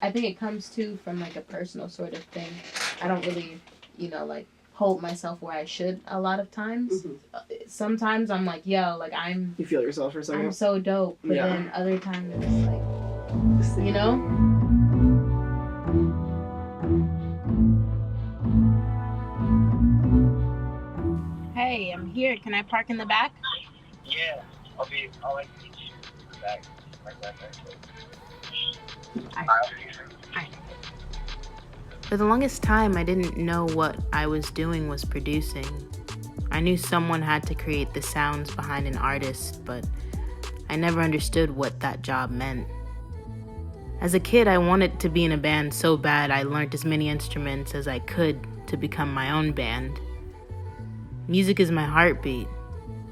I think it comes too from like a personal sort of thing. I don't really, like hold myself where I should a lot of times. Sometimes I'm like, yo, like You feel yourself for a second? I'm so dope. But then other times it's like, Hey, I'm here. Can I park in the back? Yeah, I'll like meet you in the back. Like that. For the longest time, I didn't know what I was doing was producing. I knew someone had to create the sounds behind an artist, but I never understood what that job meant. As a kid, I wanted to be in a band so bad I learned as many instruments as I could to become my own band. Music is my heartbeat,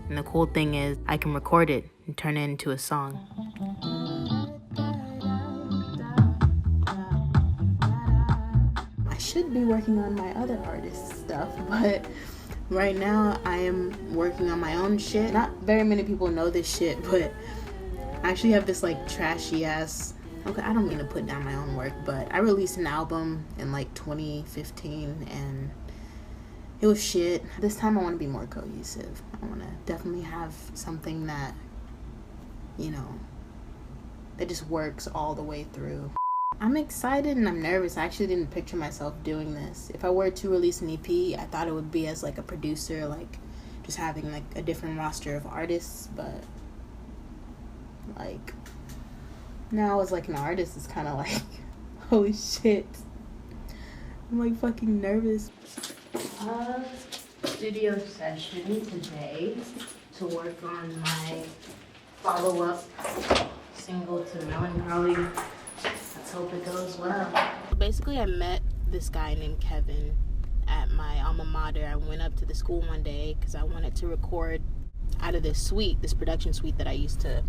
and the cool thing is I can record it and turn it into a song. I should be working on my other artist stuff, but right now I am working on my own shit. Not very many people know this shit, but I actually have this like trashy ass, okay, I don't mean to put down my own work, but I released an album in like 2015 and it was shit. This time I want to be more cohesive. I want to definitely have something that, that just works all the way through. I'm excited and I'm nervous. I actually didn't picture myself doing this. If I were to release an EP, I thought it would be as like a producer, like just having like a different roster of artists, but like now as like an artist, it's kind of like, holy shit. I'm like fucking nervous. Studio session today to work on my follow-up single to Melancholy. Let's hope it goes well. Basically, I met this guy named Kevin at my alma mater. I went up to the school one day because I wanted to record out of this production suite that I used to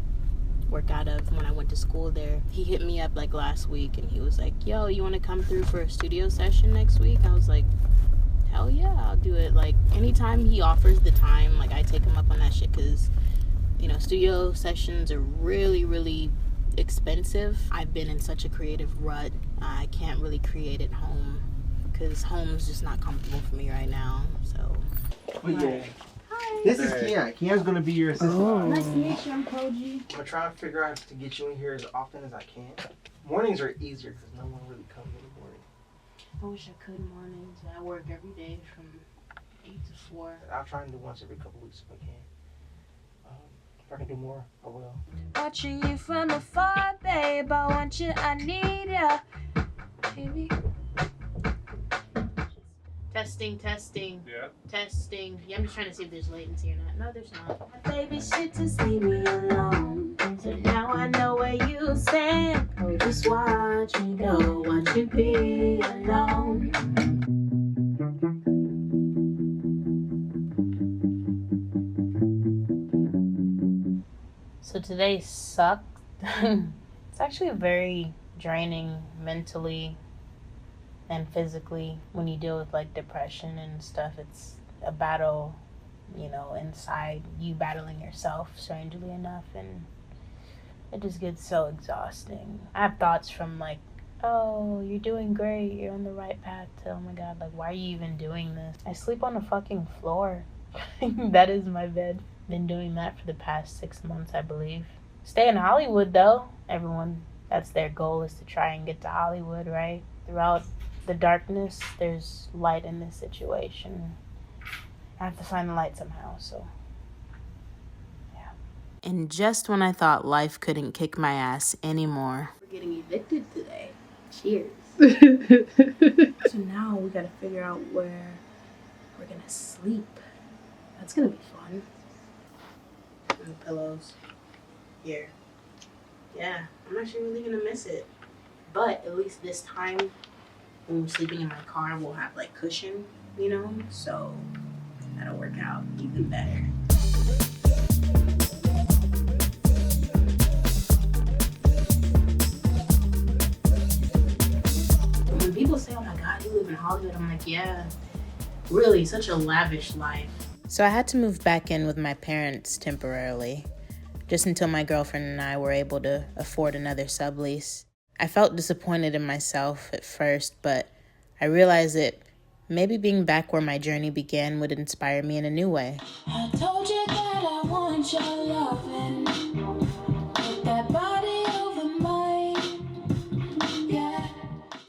work out of when I went to school there. He hit me up like last week and he was like, yo, you want to come through for a studio session next week? I was like, hell yeah, I'll do it. Like anytime he offers the time, like I take him up on that shit because studio sessions are really, really expensive. I've been in such a creative rut. I can't really create at home because home's just not comfortable for me right now. So yeah. Hi. This is Kian. Kian's gonna be your assistant. Oh. Nice to meet you. I'm Koji. I'm trying to figure out to get you in here as often as I can. Mornings are easier because no one really comes in the morning. I wish I could mornings. I work every day from 8 to 4. I'll try and do once every couple weeks if I can. If I can do more, I will. Watching you from afar, babe. I want you, I need ya, baby. Testing. Yeah. Testing. Yeah, I'm just trying to see if there's latency or not. No, there's not. My baby shit just leave me alone. So now I know where you stand. Oh, just watch me go, watch you be alone. So today sucked. It's actually very draining mentally and physically when you deal with like depression and stuff. It's a battle, inside you battling yourself, strangely enough, and it just gets so exhausting. I have thoughts from like, oh, you're doing great, you're on the right path, to oh my god, like why are you even doing this? I sleep on the fucking floor. That is my bed. Been doing that for the past 6 months, I believe. Stay in Hollywood though. Everyone, that's their goal, is to try and get to Hollywood, right? Throughout the darkness, there's light in this situation. I have to find the light somehow, so yeah. And just when I thought life couldn't kick my ass anymore, we're getting evicted today. Cheers. So now we gotta figure out where we're gonna sleep. That's gonna be fun. And the pillows here. Yeah, I'm actually really gonna miss it. But at least this time, when we're sleeping in my car, we'll have like cushion, so that'll work out even better. When people say, oh my god, you live in Hollywood, I'm like, yeah, really, such a lavish life. So I had to move back in with my parents temporarily, just until my girlfriend and I were able to afford another sublease. I felt disappointed in myself at first, but I realized that maybe being back where my journey began would inspire me in a new way. I told you that I want your loving. Put that body over mine. Yeah.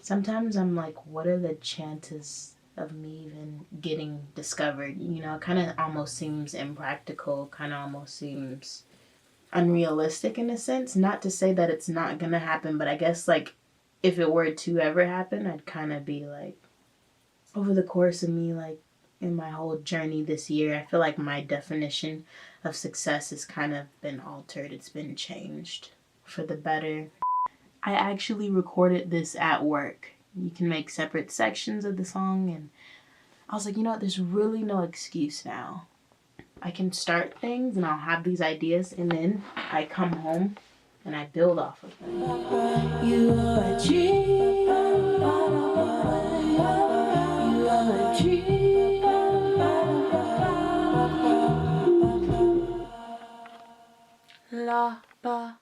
Sometimes I'm like, what are the chances of me even getting discovered? You know, it kind of almost seems impractical, kind of almost seems unrealistic in a sense. Not to say that it's not gonna happen, but I guess like if it were to ever happen, I'd kind of be like, over the course of me, like in my whole journey this year, I feel like my definition of success has kind of been altered. It's been changed for the better. I actually recorded this at work. You can make separate sections of the song, and I was like, you know what, there's really no excuse now. I can start things and I'll have these ideas, and then I come home and I build off of them. You are a dream. You are a dream. La ba.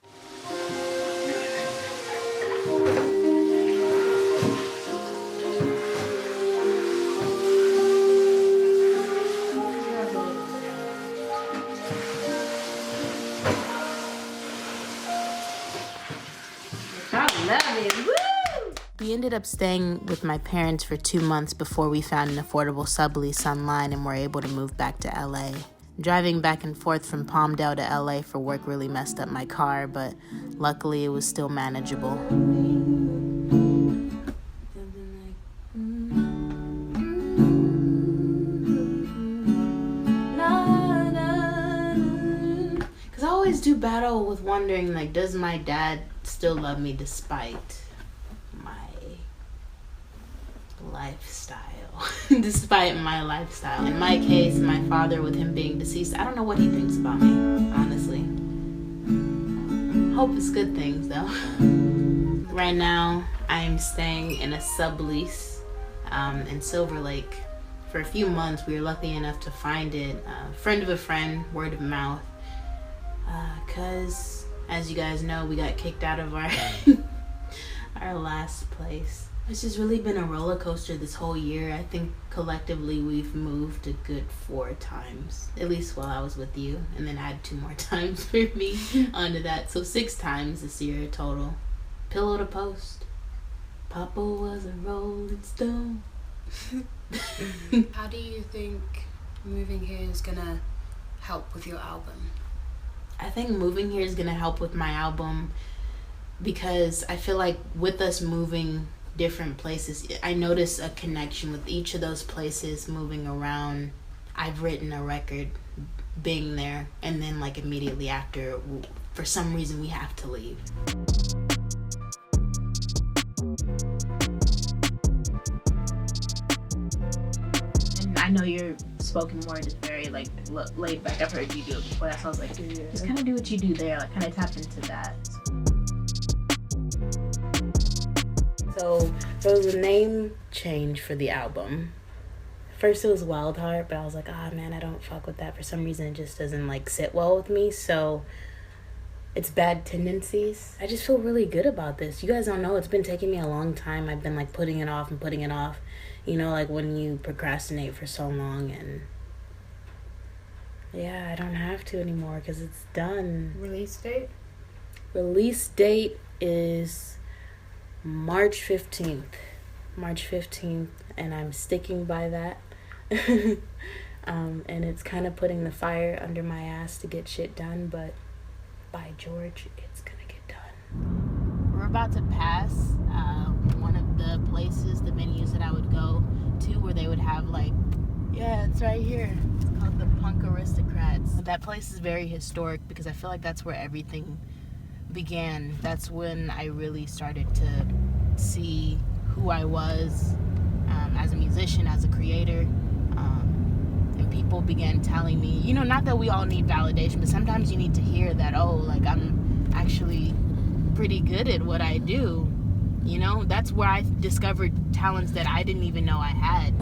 We ended up staying with my parents for 2 months before we found an affordable sublease online and were able to move back to LA. Driving back and forth from Palmdale to LA for work really messed up my car, but luckily it was still manageable. Because I always do battle with wondering, like, does my dad still love me despite my lifestyle? Despite my lifestyle. In my case, my father, with him being deceased, I don't know what he thinks about me, honestly. Hope it's good things, though. Right now, I'm staying in a sublease in Silver Lake. For a few months, we were lucky enough to find it. Friend of a friend, word of mouth. Because, as you guys know, we got kicked out of our our last place. It's just really been a roller coaster this whole year. I think collectively we've moved a good 4 times, at least while I was with you, and then add 2 more times for me onto that. So 6 times this year total. Pillow to post. Papa was a rolling stone. How do you think moving here is gonna help with your album? I think moving here is gonna help with my album because I feel like with us moving different places, I notice a connection with each of those places moving around. I've written a record being there, and then like immediately after, for some reason we have to leave. And I know your spoken word is very like laid back. I've heard you do it before. So I was like, just kind of do what you do there, like kind of tap into that. So there was a name change for the album. First it was Wild Heart, but I was like, oh man, I don't fuck with that. For some reason it just doesn't like sit well with me. So it's Bad Tendencies. I just feel really good about this. You guys don't know, it's been taking me a long time. I've been like putting it off and putting it off. You know, like when you procrastinate for so long, and yeah, I don't have to anymore because it's done. Release date? Release date is March 15th. March 15th, and I'm sticking by that. And it's kind of putting the fire under my ass to get shit done, but by George, it's gonna get done. We're about to pass one of the places, the venues that I would go to where they would have like, yeah, it's right here. It's called the Punk Aristocrats. That place is very historic because I feel like that's where everything began. That's when I really started to see who I was as a musician, as a creator, and people began telling me, you know, not that we all need validation, but sometimes you need to hear that, oh, like I'm actually pretty good at what I do. You know, that's where I discovered talents that I didn't even know I had.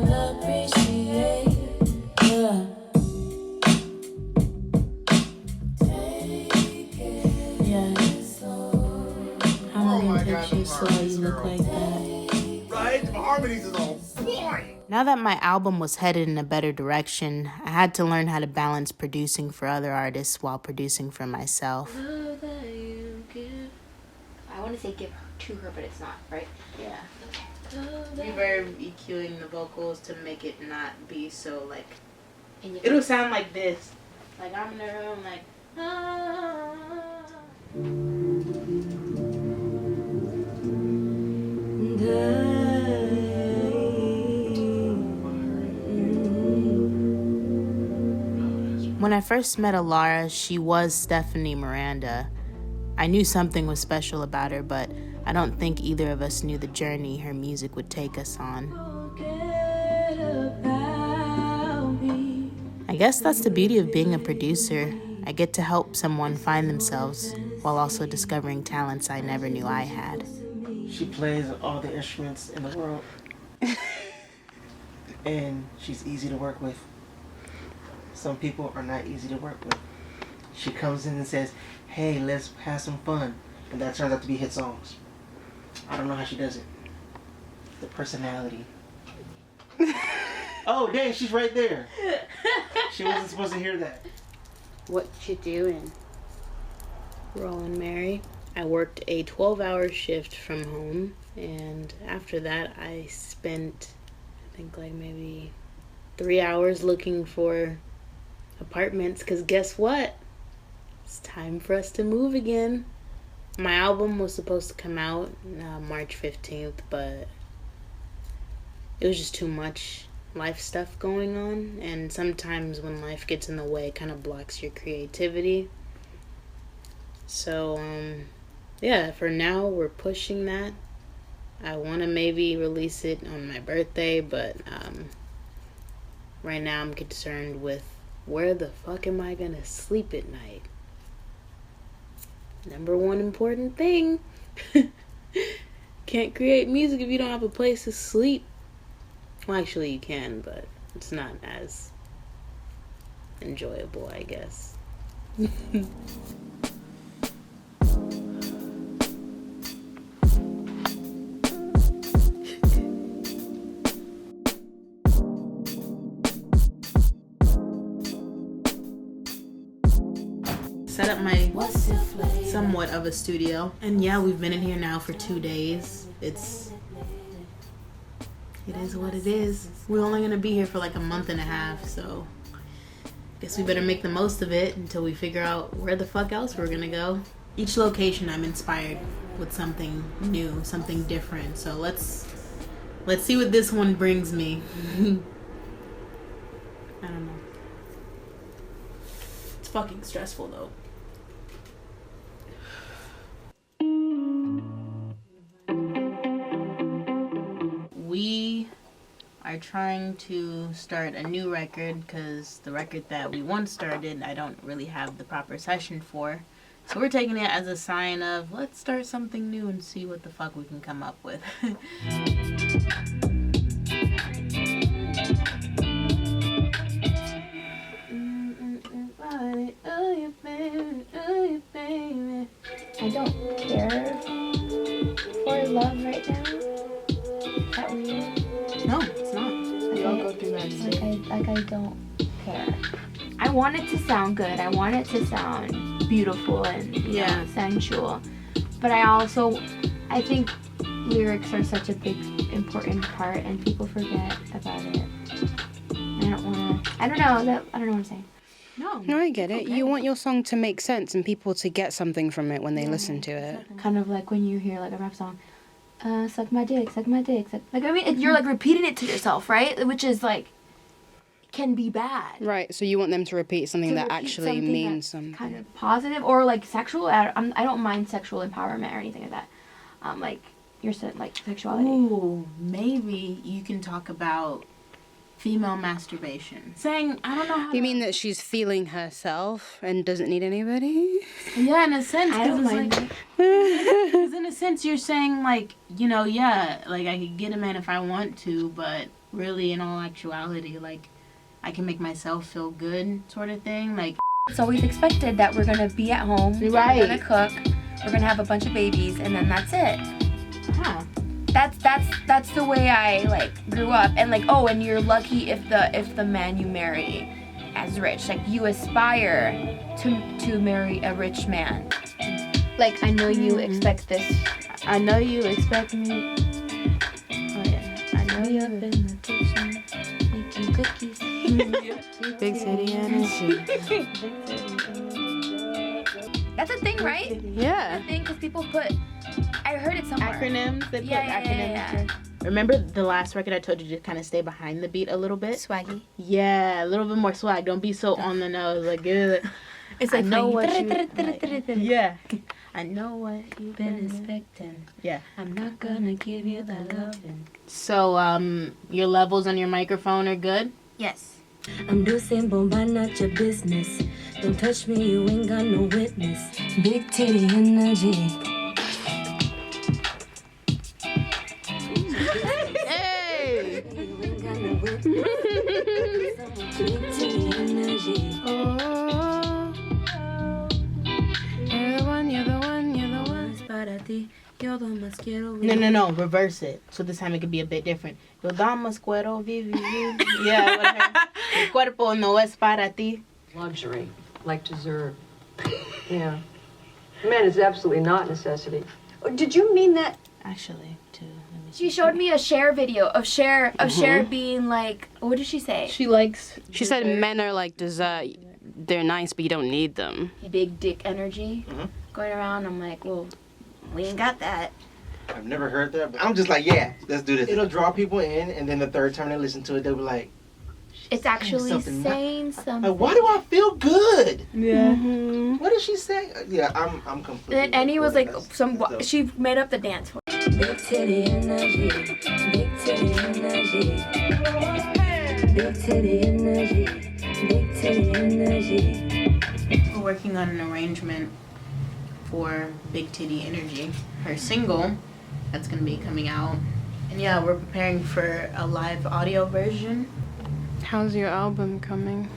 So why you look like that. Right? The harmonies is all boy. Now that my album was headed in a better direction, I had to learn how to balance producing for other artists while producing for myself. I want to say give to her, but it's not, right? Yeah. Okay. Reverb EQing the vocals to make it not be so like... And you It'll sound like this. Like I'm in the room like... Ah. When I first met Alara, she was Stephanie Miranda. I knew something was special about her, but I don't think either of us knew the journey her music would take us on. I guess that's the beauty of being a producer. I get to help someone find themselves while also discovering talents I never knew I had. She plays all the instruments in the world. And she's easy to work with. Some people are not easy to work with. She comes in and says, hey, let's have some fun. And that turns out to be hit songs. I don't know how she does it. The personality. Oh, dang, she's right there. She wasn't supposed to hear that. What you doing? Rolling Mary. I worked a 12-hour shift from home, and after that I spent, I think like maybe 3 hours looking for apartments, because guess what? It's time for us to move again. My album was supposed to come out March 15th, but it was just too much life stuff going on, and sometimes when life gets in the way, it kind of blocks your creativity. So, yeah, for now, we're pushing that. I want to maybe release it on my birthday, but right now I'm concerned with where the fuck am I gonna sleep at night? Number one important thing. Can't create music if you don't have a place to sleep. Well, actually you can, but it's not as enjoyable, I guess. Set up my somewhat of a studio, and yeah, we've been in here now for 2 days. It is what it is. We're only gonna be here for like a month and a half, so guess we better make the most of it until we figure out where the fuck else we're gonna go. Each location I'm inspired with something new, something different, so let's see what this one brings me. I don't know. It's fucking stressful though. We are trying to start a new record because the record that we once started, I don't really have the proper session for. So we're taking it as a sign of, let's start something new and see what the fuck we can come up with. I don't care for love right now. Is that weird? No, it's not. We all go through that stage. I don't care. I want it to sound good. I want it to sound beautiful and you know, sensual. But I think lyrics are such a big, important part, and people forget about it. I don't know what I'm saying. No, I get it. Okay. You want your song to make sense and people to get something from it when they listen to it. Kind of like when you hear like a rap song, suck my dick, suck my dick. Like, I mean, you're like repeating it to yourself, right? Which is like, can be bad. Right, so you want them to repeat something that actually means something. Kind of positive or like sexual. I don't mind sexual empowerment or anything like that. Like, you're saying like sexuality. Ooh, maybe you can talk about female masturbation. Saying, I don't know how You mean that she's feeling herself and doesn't need anybody? Yeah, in a sense. I don't mind that. Because in a sense you're saying like, you know, yeah, like I could get a man if I want to, but really in all actuality, like I can make myself feel good sort of thing. Like, it's always expected that we're going to be at home. Right. We're going to cook. We're going to have a bunch of babies, and then that's it. Huh. That's the way I like grew up. And like, oh, and you're lucky if the man you marry is rich. Like you aspire to marry a rich man. Like I know you expect this. I know you expect me. Oh yeah. I know you're up in the kitchen making cookies. Big city energy. That's a thing, right? Yeah. That's a thing because people put. I heard it somewhere. Acronyms. They put acronyms. Yeah. Remember the last record I told you to kind of stay behind the beat a little bit? Swaggy. Yeah, a little bit more swag. Don't be so on the nose. Like, It's I like know what you. Yeah. I know what you've been expecting. Yeah. I'm not gonna give you the loving. So, your levels on your microphone are good? Yes. I'm doing bomba, not your business. Don't touch me, you ain't got no witness. Big titty energy. Hey! You ain't got no witness. Big titty energy. Oh, you're the one, you're the one, you're the one. Es para ti, yo lo más quiero. No. Reverse it. So this time it could be a bit different. Yo damas quiero vivir. Yeah, whatever. El cuerpo no es para ti. Luxury, like dessert. Yeah. Man is absolutely not necessity. Oh, did you mean that? Actually, too. She showed me a Cher video of Cher being like, what did she say? She likes. She said men are like dessert. They're nice, but you don't need them. Big dick energy going around. I'm like, well, we ain't got that. I've never heard that, but I'm just like, yeah, let's do this. It'll draw people in, and then the third time they listen to it, they'll be like, It's actually something saying something. like, why do I feel good? Yeah. What did she say? Yeah, I'm completely. And then Enny was like, That's dope. she made up the dance for it. Big titty energy. Big titty energy. Big titty energy. Big titty energy. We're working on an arrangement for Big Titty Energy, her single that's gonna be coming out. And yeah, we're preparing for a live audio version. How's your album coming?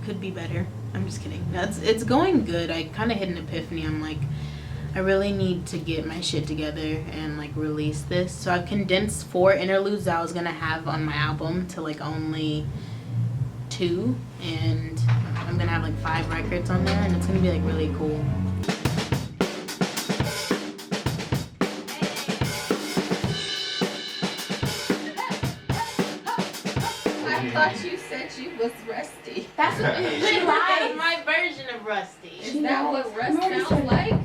Could be better. I'm just kidding. It's going good. I kind of hit an epiphany. I'm like, I really need to get my shit together and like release this. So I've condensed 4 interludes that I was gonna have on my album to like only 2, and I'm gonna have like 5 records on there, and it's gonna be like really cool. I thought you said she was rusty. That's what she lied. My version of Rusty. Is that what rust sounds like?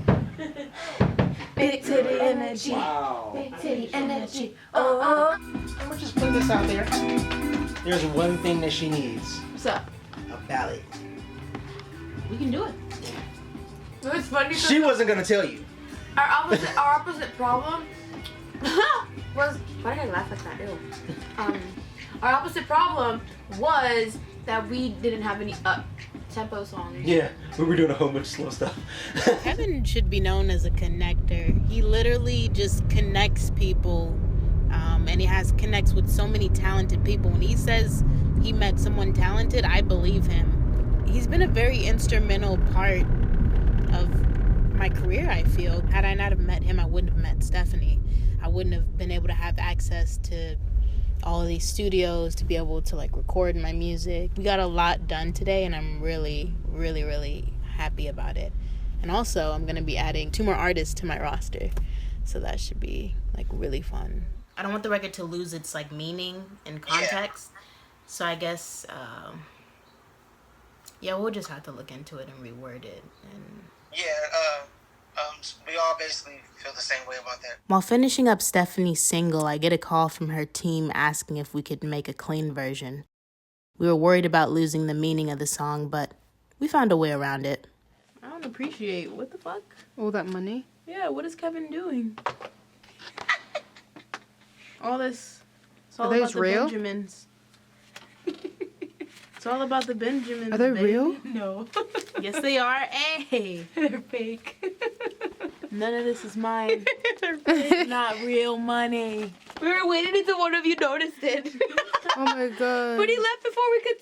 Big Titty Energy. Wow. Big titty energy. Oh. I'm gonna just put this out there. There's one thing that she needs: What's up? a ballad. We can do it. It's funny because She wasn't gonna tell you. our opposite problem was. Why did I laugh like that? Ew. Our opposite problem was that we didn't have any up-tempo songs. Yeah, we were doing a whole bunch of slow stuff. Kevin should be known as a connector. He literally just connects people, and he connects with so many talented people. When he says he met someone talented, I believe him. He's been a very instrumental part of my career, I feel. Had I not have met him, I wouldn't have met Stephanie. I wouldn't have been able to have access to all of these studios to be able to like record my music. We got a lot done today, and I'm really, really, really happy about it. And also, I'm gonna be adding 2 more artists to my roster, so that should be like really fun. I don't want the record to lose its like meaning and context, so I guess we'll just have to look into it and reword it. And We all basically feel the same way about that. while finishing up Stephanie's single, I get a call from her team asking if we could make a clean version. We were worried about losing the meaning of the song, but we found a way around it. I don't appreciate. What the fuck? All that money? Yeah, what is Kevin doing? All this. It's all Are those about the real? Benjamins. It's all about the Benjamins. Are they baby. real? No. Yes, they are. Hey. They're fake. None of this is mine. It's not real money. We were waiting until one of you noticed it. Oh my god. But he left before we could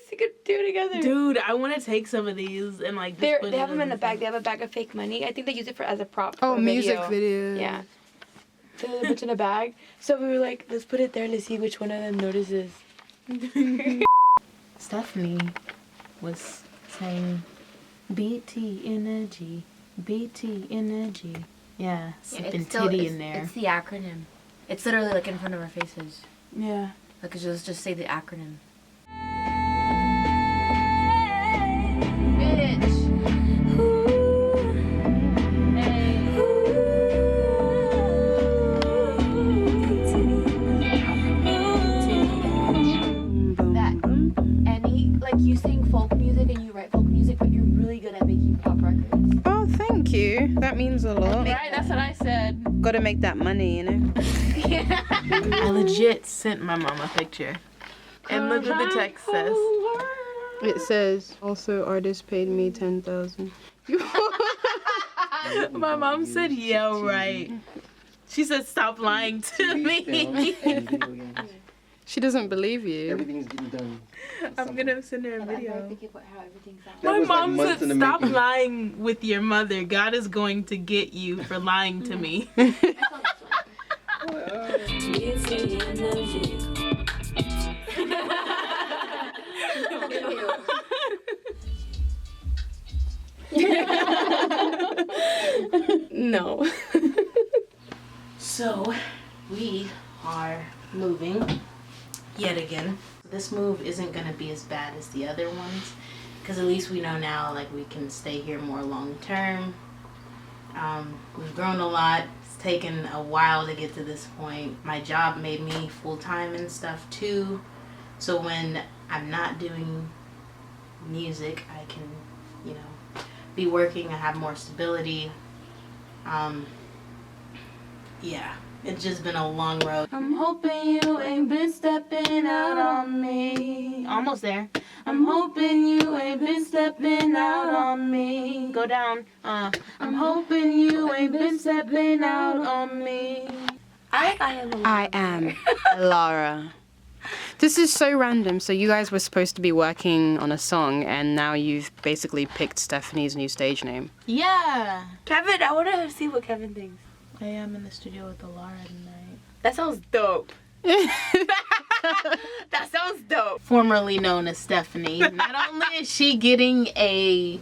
do it together. Dude, I want to take some of these and like. Just put They it have them in a bag. thing. They have a bag of fake money. I think they use it as a prop. Oh, for a music video. Yeah. So there's a bunch in a bag. So we were like, let's put it there to see which one of them notices. Stephanie was saying, "BT energy, BT energy." Yeah, slipping titty in there. It's the acronym. It's literally like in front of our faces. Yeah. Like, let's just say the acronym. You sing folk music and you write folk music, but you're really good at making pop records. Oh, thank you. That means a lot. Right, that's what I said. Gotta make that money, you know? I legit sent my mom a picture. And look what the text says. It says, also artist paid me 10,000. My mom said, yeah, right. She said, stop lying to me. She doesn't believe you. Everything's getting done. I'm gonna send her a video. How everything's My was, like, mom months in said, the stop making." lying with your mother. God is going to get you for lying to me. No. So, we are moving yet again. This move isn't going to be as bad as the other ones because at least we know now like we can stay here more long term. We've grown a lot. It's taken a while to get to this point. My job made me full-time and stuff too. So when I'm not doing music, I can, you know, be working. I have more stability. Yeah, it's just been a long road. I'm hoping you ain't been stepping out on me. Almost there. I'm hoping you ain't been stepping out on me. Go down. I'm hoping you ain't been stepping out on me. I am Lara. This is so random. So you guys were supposed to be working on a song, and now you've basically picked Stephanie's new stage name. Yeah. Kevin, I want to see what Kevin thinks. I am in the studio with Laura tonight. That sounds dope. That sounds dope. Formerly known as Stephanie. Not only is she getting a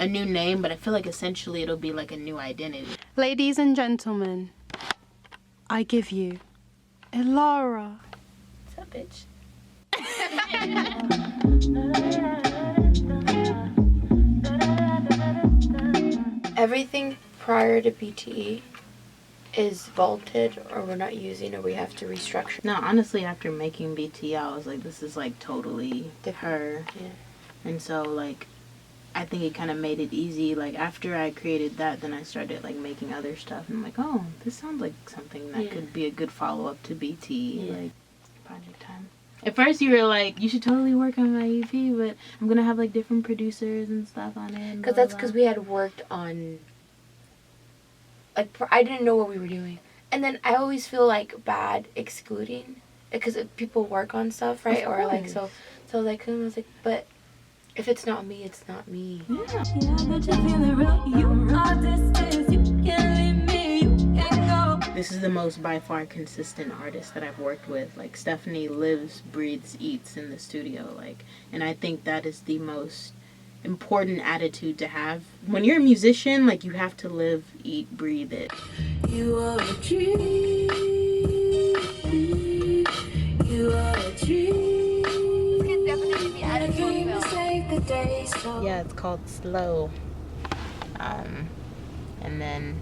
new name, but I feel like essentially it'll be like a new identity. Ladies and gentlemen, I give you Elara. What's up, bitch? Everything prior to BTE is vaulted, or we're not using, or we have to restructure. No, honestly, after making BT, I was like, this is like totally her. Yeah. And so, like, I think it kind of made it easy. Like, after I created that, then I started, like, making other stuff. And I'm like, oh, this sounds like something that could be a good follow-up to BT. Yeah. Like, project time. At first, you were like, you should totally work on my EP, but I'm going to have, like, different producers and stuff on it. Because that's because we had worked on, like, I didn't know what we were doing. And then I always feel, like, bad excluding, because people work on stuff, right? Or, like, so like, I was like, but if it's not me, it's not me. Yeah. This is the most by far consistent artist that I've worked with. Like, Stephanie lives, breathes, eats in the studio. Like, and I think that is the most important attitude to have. When you're a musician, like, you have to live, eat, breathe it. You are a dream. You are a dream. This can definitely be added to a film. Yeah, it's called Slow. And then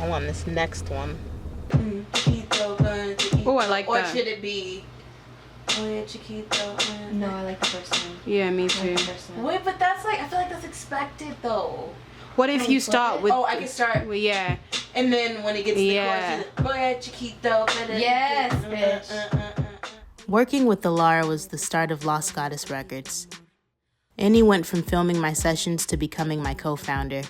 I want this next one. Oh, I like Or that. should it be? No, I like the first one. Yeah, me too. Wait, but that's like, I feel like that's expected though. What if you start with... Oh, I can start. Well, yeah. And then when it gets to the Yeah. chorus, go ahead, Chiquito. Yes, bitch. Working with Lara was the start of Lost Goddess Records. Enny went from filming my sessions to becoming my co-founder.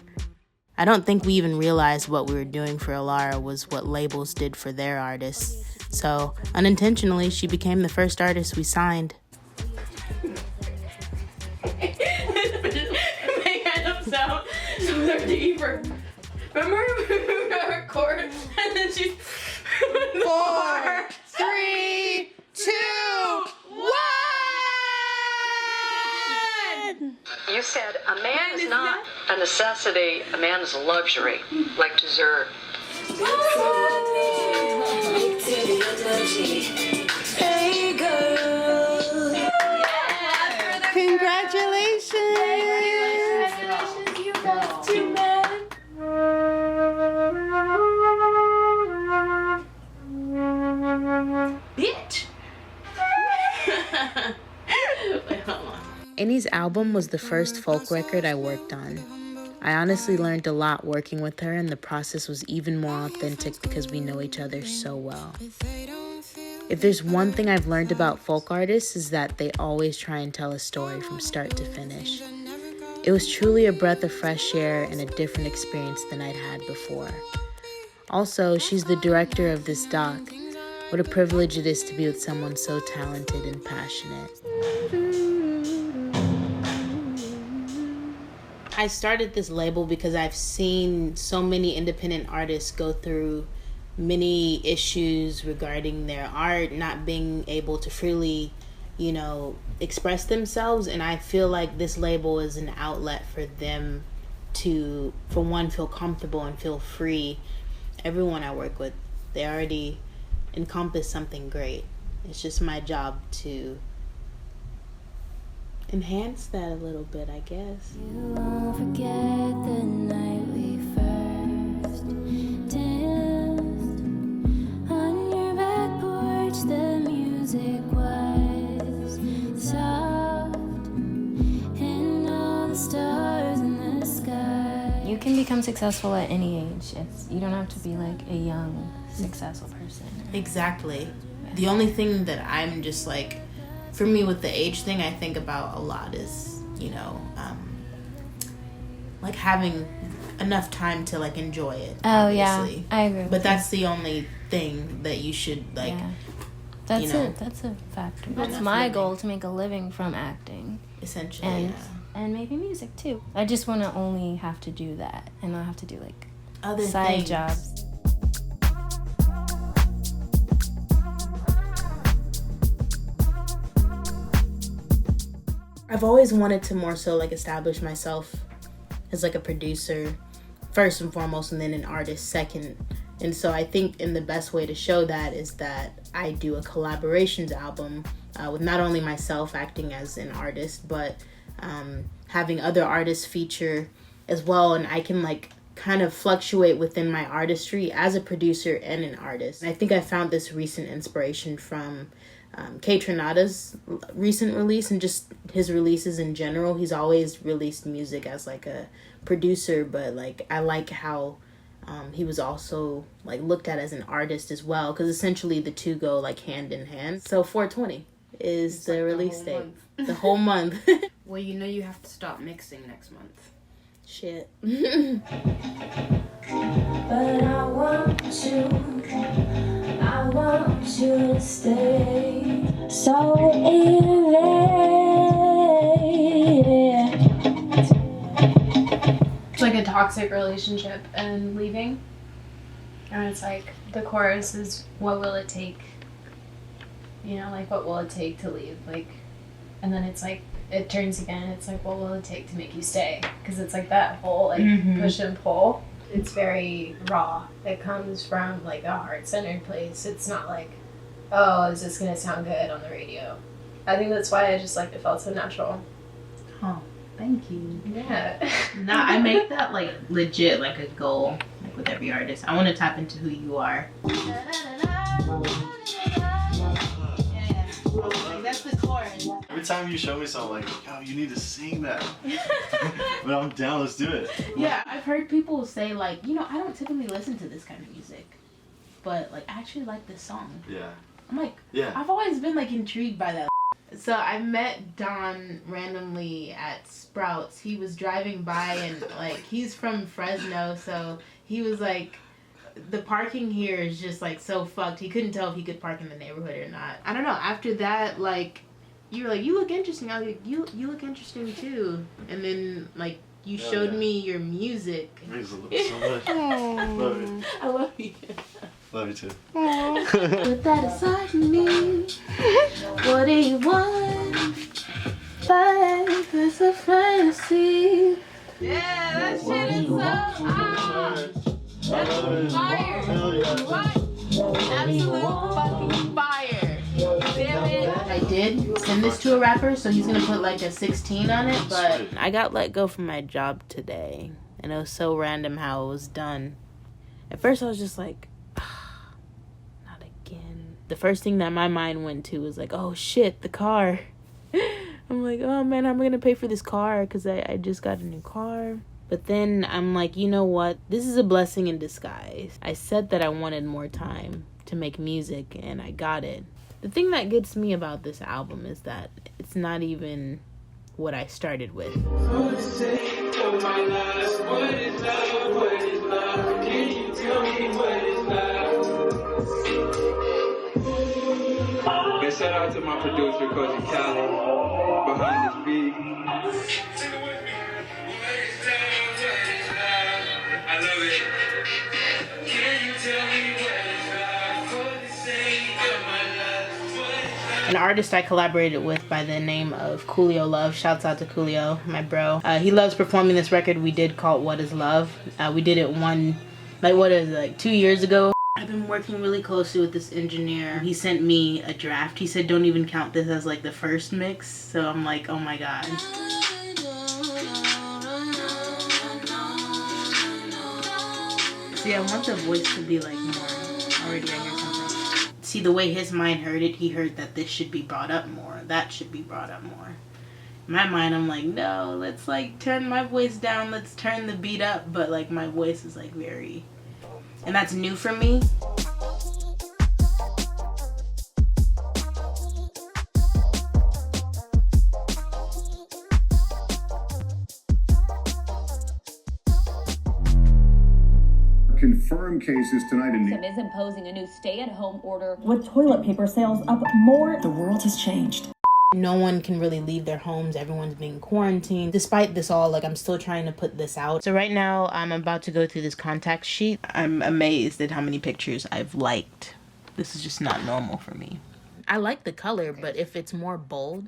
I don't think we even realized what we were doing for Lara was what labels did for their artists. So, unintentionally, she became the first artist we signed. Sound so they're deeper. Remember we got record and then she's 4, 3, 2, 1. You said a man is not a necessity, a man is a luxury, like dessert. Hey girl. Congratulations. you guys too, man. Bitch. Wait, hold on. Enny's album was the first folk record I worked on. I honestly learned a lot working with her, and the process was even more authentic because we know each other so well. If there's one thing I've learned about folk artists is that they always try and tell a story from start to finish. It was truly a breath of fresh air and a different experience than I'd had before. Also, she's the director of this doc. What a privilege it is to be with someone so talented and passionate. I started this label because I've seen so many independent artists go through many issues regarding their art, not being able to freely, express themselves. And I feel like this label is an outlet for them to, for one, feel comfortable and feel free. Everyone I work with, they already encompass something great. It's just my job to enhance that a little bit, I guess. You won't forget the night we first danced. On your back porch, the music was soft, and all the stars in the sky. You can become successful at any age. You don't have to be like a young, successful person. Exactly. The only thing that I'm just like, for me with the age thing, I think about a lot is, like having enough time to like enjoy it. Oh, obviously. yeah, I agree with But that's the only thing that you should like. Yeah. That's a factor. That's my goal, to make a living from acting. Essentially, and maybe music too. I just want to only have to do that and not have to do like other side things. jobs. I've always wanted to more so like establish myself as like a producer first and foremost, and then an artist second. And so I think in the best way to show that is that I do a collaborations album with not only myself acting as an artist, but having other artists feature as well. And I can like kind of fluctuate within my artistry as a producer and an artist. And I think I found this recent inspiration from K Tronada's recent release and just his releases in general. He's always released music as like a producer, but like I like how he was also like looked at as an artist as well, because essentially the two go like hand in hand. So 4/20 is it's the like release date. The whole month. Well, you have to stop mixing next month. Shit. But I want you to stay. So It's like a toxic relationship and leaving. And it's like the chorus is, what will it take? Like what will it take to leave? Like, and then it's like it turns again. It's like, what will it take to make you stay? Because it's like that whole like push and pull. It's very raw. It comes from like a heart-centered place. It's not like, oh, is this gonna sound good on the radio? I think that's why I just like it felt so natural. Oh, thank you. Yeah. Nah, I make that like legit like a goal, like with every artist. I want to tap into who you are. Like, that's the chorus. Every time you show me something, like, oh, you need to sing that. But I'm down, let's do it. Yeah, I've heard people say like, I don't typically listen to this kind of music, but like I actually like this song. Yeah. I'm like, yeah. I've always been like intrigued by that. So I met Don randomly at Sprouts. He was driving by and like he's from Fresno, so he was like, the parking here is just like so fucked. He couldn't tell if he could park in the neighborhood or not. I don't know. After that, like, you were like, you look interesting. I was like, you look interesting too. And then like you showed me your music. Music so much. Love you. I love you. Love you too. Put that aside from me. What do you want? Life is a fantasy. Yeah, that shit is so hot. That's fire. What? Absolute fucking fire. Damn it. I did send this to a rapper, so he's gonna put like a 16 on it, but I got let go from my job today, and it was so random how it was done. At first I was just like, not again. The first thing that my mind went to was like, oh shit, the car. I'm like, oh man, how am I gonna pay for this car? Because I just got a new car. But then I'm like, you know what? This is a blessing in disguise. I said that I wanted more time to make music, and I got it. The thing that gets me about this album is that it's not even what I started with. And shout out to my producer, Koji Kali, behind this beat. I love it. Can you tell me what is love for the sake of my love? An artist I collaborated with by the name of Coolio Love. Shouts out to Coolio, my bro. He loves performing this record we did called What Is Love. We did it 2 years ago. I've been working really closely with this engineer. He sent me a draft. He said don't even count this as like the first mix. So I'm like, oh my god. See, I want the voice to be like more. Already I hear something. See, the way his mind heard it, he heard that this should be brought up more. That should be brought up more. In my mind, I'm like, no, let's like turn my voice down. Let's turn the beat up. But like my voice is like very... And that's new for me. Confirmed cases tonight in is imposing a new stay-at-home order. With toilet paper sales up more, the world has changed. No one can really leave their homes. Everyone's being quarantined. Despite this all, like, I'm still trying to put this out. So right now, I'm about to go through this contact sheet. I'm amazed at how many pictures I've liked. This is just not normal for me. I like the color, but if it's more bold...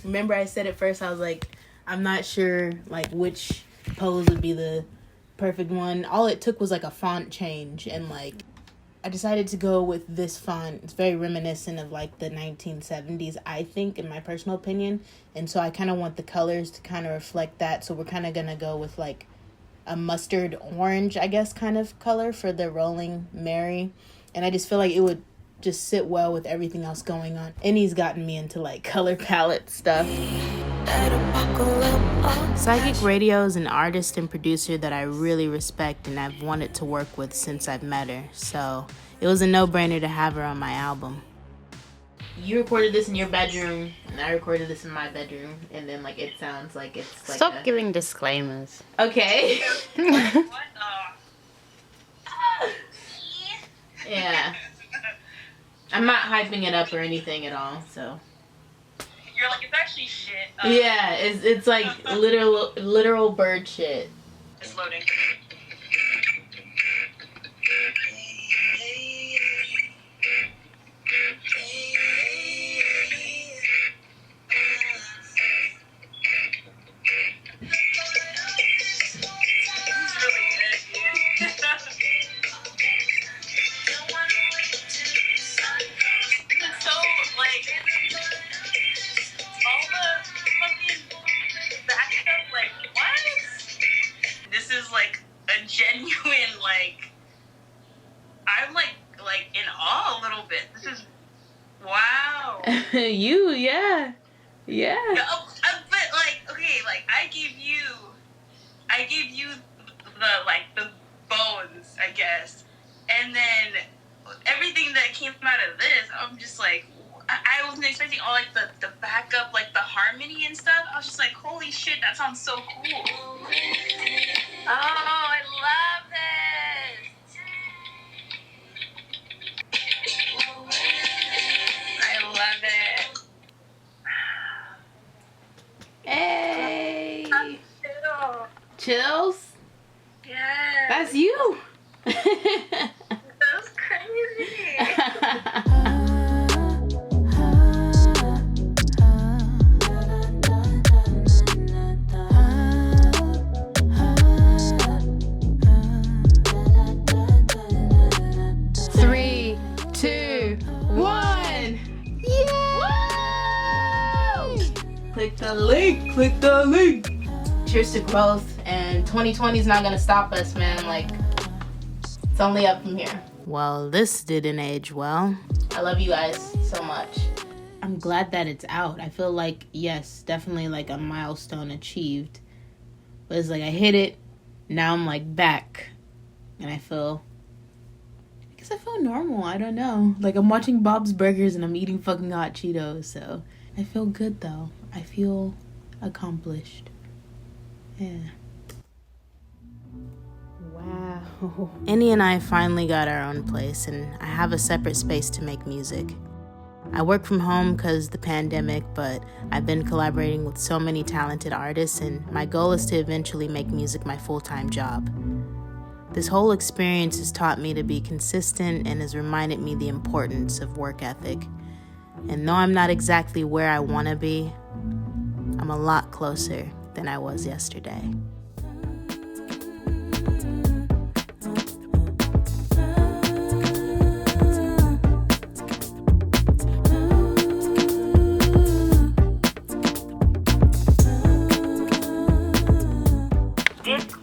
Remember I said at first, I was like, I'm not sure, like, which pose would be the perfect one. All it took was, like, a font change, and, like... I decided to go with this font. It's very reminiscent of like the 1970s, I think, in my personal opinion. And so I kind of want the colors to kind of reflect that. So we're kind of going to go with like a mustard orange, I guess, kind of color for the Rolling Mary. And I just feel like it would just sit well with everything else going on. Enny's gotten me into like color palette stuff. Psychic Radio is an artist and producer that I really respect and I've wanted to work with since I've met her. So it was a no-brainer to have her on my album. You recorded this in your bedroom and I recorded this in my bedroom, and then like it sounds like it's like Stop giving disclaimers. Okay. Yeah. I'm not hyping it up or anything at all, so. You're like, it's actually shit. Yeah, it's like literal bird shit. It's loading. Genuine, like, I'm like in awe a little bit. This is wow. Yeah. But like, okay, like I gave you the bones, I guess, and then everything that came out of this, I'm just like, I wasn't expecting all like the backup, like the harmony and stuff. I was just like, holy shit, that sounds so cool. Oh, I love this. was you. That's crazy. 3, 2, 1. Click the link. Click the link. Cheers to growth. And 2020 is not gonna stop us, man. Like, it's only up from here. Well, this didn't age well. I love you guys so much. I'm glad that it's out. I feel like, yes, definitely like a milestone achieved. But it's like I hit it. Now I'm like back. And I feel normal. I don't know. Like I'm watching Bob's Burgers and I'm eating fucking hot Cheetos. So I feel good though. I feel accomplished. Yeah. Wow. Enny and I finally got our own place, and I have a separate space to make music. I work from home because the pandemic, but I've been collaborating with so many talented artists, and my goal is to eventually make music my full-time job. This whole experience has taught me to be consistent and has reminded me the importance of work ethic. And though I'm not exactly where I want to be, I'm a lot closer than I was yesterday.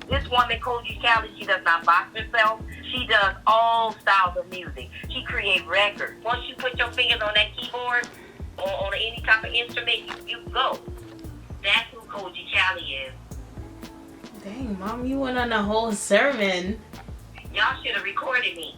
This woman, Koji Kali, she does not box herself. She does all styles of music. She creates records. Once you put your fingers on that keyboard, or on any type of instrument, you go. That's who Koji Kali is. Dang, Mom, you went on a whole sermon. Y'all should have recorded me.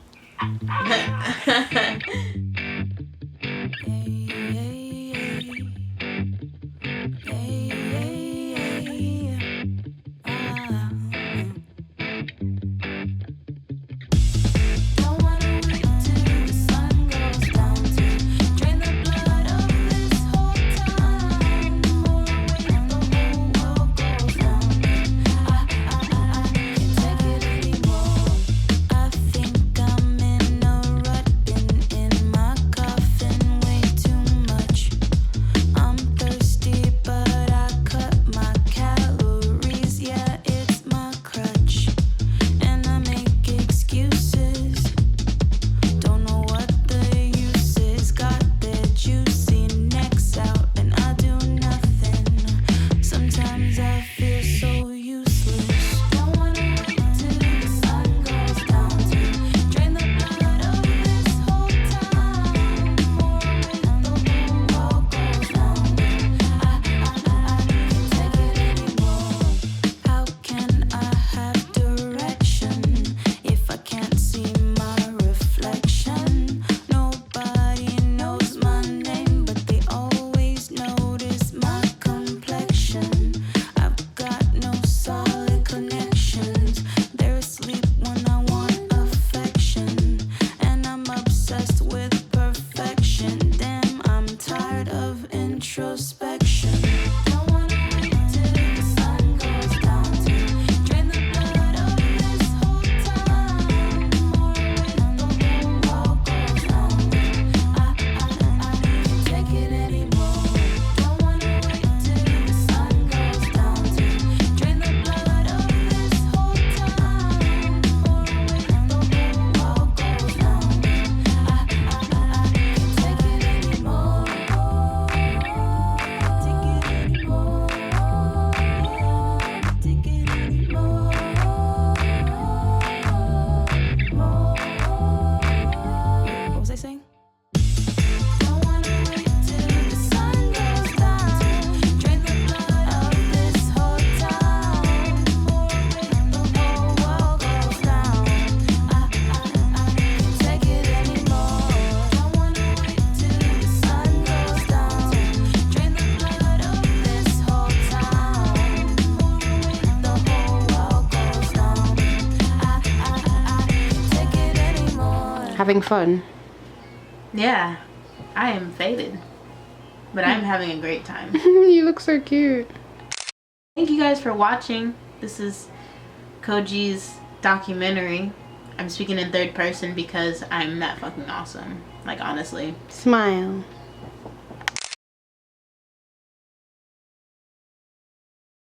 Having fun? Yeah, I am faded, but I'm having a great time. You look so cute. Thank you guys for watching. This is Koji's documentary. I'm speaking in third person because I'm that fucking awesome. Like, honestly. Smile.